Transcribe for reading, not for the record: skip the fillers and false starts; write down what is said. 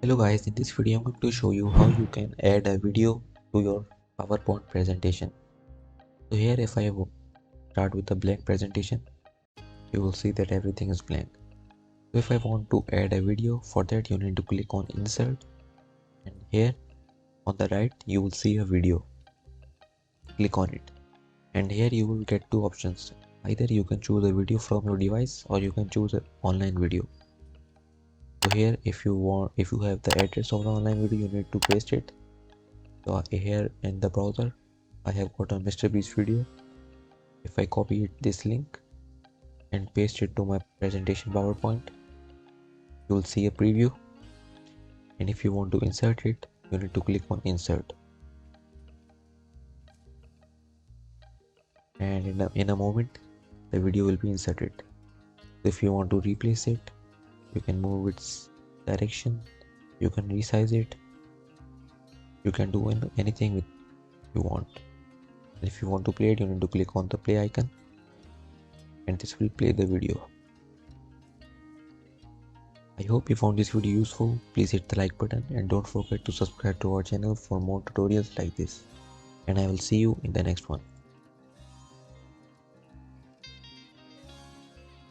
Hello guys, in this video I'm going to show you how you can add a video to your PowerPoint presentation. So here if I start with a blank presentation, you will see that everything is blank. So if I want to add a video, for that you need to click on insert, and here on the right you will see a video. Click on it and here you will get two options. Either you can choose a video from your device or you can choose an online video. So here if you have the address of the online video, you need to paste it. So here in the browser I have got a Mr. Beast video. If I copy this link and paste it to my presentation PowerPoint, you will see a preview, and if you want to insert it, you need to click on insert, and in a moment the video will be inserted. If you want to replace it, you can move its direction, you can resize it, you can do anything with you want. And if you want to play it, you need to click on the play icon and this will play the video. I hope you found this video useful. Please hit the like button and don't forget to subscribe to our channel for more tutorials like this. And I will see you in the next one.